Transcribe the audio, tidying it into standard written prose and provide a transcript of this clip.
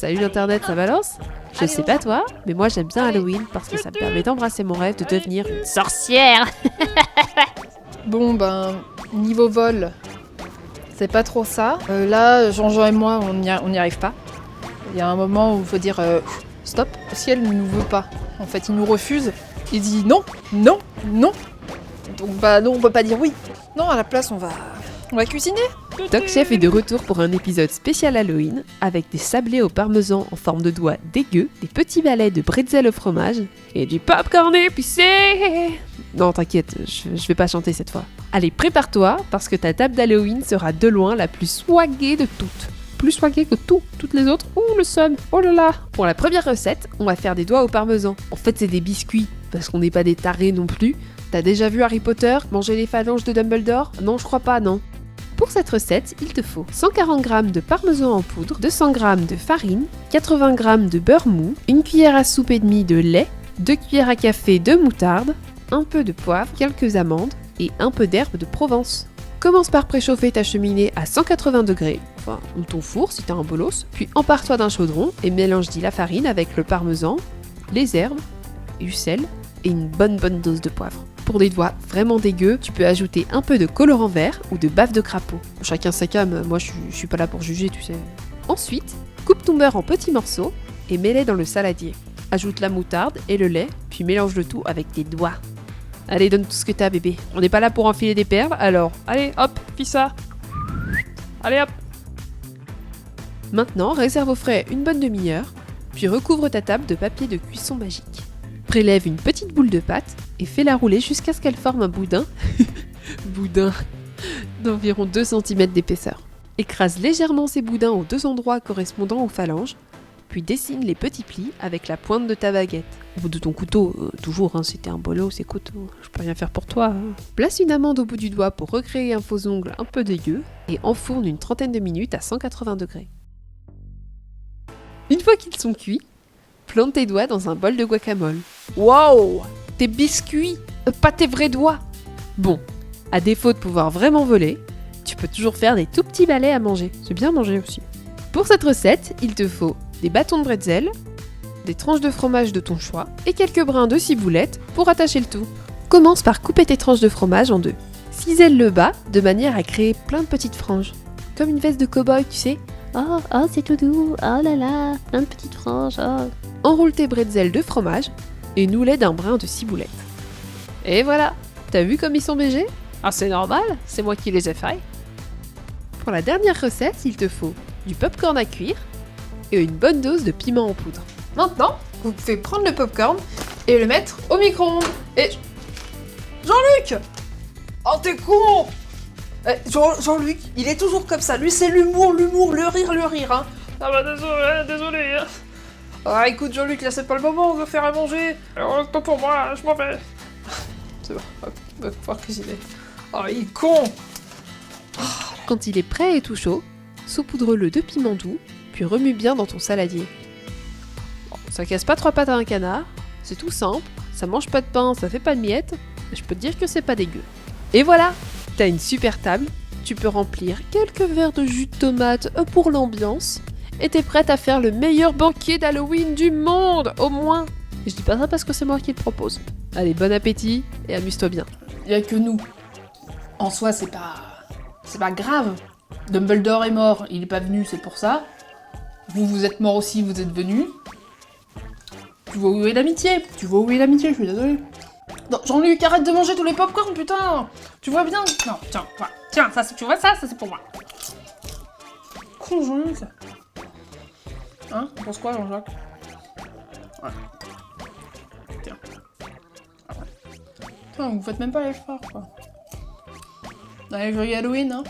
Salut Internet, ça balance? Je sais pas toi, mais moi j'aime bien Halloween parce que ça me permet d'embrasser mon rêve de devenir une sorcière. Bon niveau vol, c'est pas trop ça. Là, Jean-Jean et moi, on n'y arrive pas. Il y a un moment où il faut dire stop. Le ciel ne nous veut pas. En fait, il nous refuse. Il dit non, non, non. Donc non, on peut pas dire oui. Non, à la place, on va cuisiner. Doc Chef est de retour pour un épisode spécial Halloween avec des sablés au parmesan en forme de doigts dégueux, des petits balais de bretzel au fromage et du popcorn épicé. Non, t'inquiète, je vais pas chanter cette fois. Allez, prépare-toi parce que ta table d'Halloween sera de loin la plus swaggée de toutes. Plus swaggée que toutes les autres. Ouh, le seum, oh là là. Pour la première recette, on va faire des doigts au parmesan. En fait, c'est des biscuits parce qu'on n'est pas des tarés non plus. T'as déjà vu Harry Potter manger les phalanges de Dumbledore? Non, je crois pas, non. Pour cette recette, il te faut 140 g de parmesan en poudre, 200 g de farine, 80 g de beurre mou, une cuillère à soupe et demie de lait, 2 cuillères à café de moutarde, un peu de poivre, quelques amandes et un peu d'herbe de Provence. Commence par préchauffer ta cheminée à 180 degrés, ou ton four si t'as un bolos, puis empare-toi d'un chaudron et mélange-y la farine avec le parmesan, les herbes, du sel et une bonne dose de poivre. Pour des doigts vraiment dégueux, tu peux ajouter un peu de colorant vert ou de bave de crapaud. Chacun sa cam, moi je suis pas là pour juger, tu sais. Ensuite, coupe ton beurre en petits morceaux et mets-les dans le saladier. Ajoute la moutarde et le lait, puis mélange le tout avec tes doigts. Allez, donne tout ce que t'as, bébé. On n'est pas là pour enfiler des perles, alors allez, hop, fais ça. Allez, hop. Maintenant, réserve au frais une bonne demi-heure, puis recouvre ta table de papier de cuisson magique. Prélève une petite boule de pâte et fais-la rouler jusqu'à ce qu'elle forme un boudin d'environ 2 cm d'épaisseur. Écrase légèrement ces boudins aux 2 endroits correspondant aux phalanges, puis dessine les petits plis avec la pointe de ta baguette. Ou de ton couteau, toujours, si t'es un bolos, écoute, je peux rien faire pour toi. Place une amande au bout du doigt pour recréer un faux ongle un peu dégueu et enfourne une trentaine de minutes à 180 degrés. Une fois qu'ils sont cuits, plante tes doigts dans un bol de guacamole. Wow! Tes biscuits, pas tes vrais doigts! Bon, à défaut de pouvoir vraiment voler, tu peux toujours faire des tout petits balais à manger. C'est bien manger aussi. Pour cette recette, il te faut des bâtons de bretzel, des tranches de fromage de ton choix et quelques brins de ciboulette pour attacher le tout. Commence par couper tes tranches de fromage en deux. Cisèle le bas de manière à créer plein de petites franges. Comme une veste de cow-boy, tu sais. Oh, c'est tout doux, oh là là, plein de petites franges, oh. Enroule tes bretzels de fromage et noue-les d'un brin de ciboulette. Et voilà, t'as vu comme ils sont BG? Ah, c'est normal, c'est moi qui les ai faits. Pour la dernière recette, il te faut du popcorn à cuire et une bonne dose de piment en poudre. Maintenant, vous pouvez prendre le popcorn et le mettre au micro-ondes. Et Jean-Luc! Oh, t'es con! Jean-Luc, il est toujours comme ça. Lui, c'est l'humour, le rire, hein. Ah bah désolé. Hein. Ah écoute Jean-Luc, là c'est pas le moment de faire à manger. Alors, pas pour moi, je m'en vais. C'est bon, on va pouvoir cuisiner. Oh, il est con! Quand il est prêt et tout chaud, saupoudre-le de piment doux, puis remue bien dans ton saladier. Bon, ça casse pas 3 pattes à un canard, c'est tout simple, ça mange pas de pain, ça fait pas de miettes, mais je peux te dire que c'est pas dégueu. Et voilà, t'as une super table, tu peux remplir quelques verres de jus de tomate pour l'ambiance, et t'es prête à faire le meilleur banquet d'Halloween du monde, au moins. Et je dis pas ça parce que c'est moi qui le propose. Allez, bon appétit et amuse-toi bien. Il y a que nous. En soi, c'est pas grave. Dumbledore est mort, il est pas venu, c'est pour ça. Vous êtes mort aussi, vous êtes venu. Tu vois où est l'amitié? Je suis désolée. Non, Jean-Luc, arrête de manger tous les popcorn, putain! Tu vois bien? Non, tiens, voilà. Tiens, ça, tu vois ça c'est pour moi. Con, Jean-Luc. Hein? Tu penses quoi, Jean-Jacques? Ouais. Tiens. Ah ouais. Putain, vous faites même pas l'effort, quoi. Allez, joyeux Halloween, hein?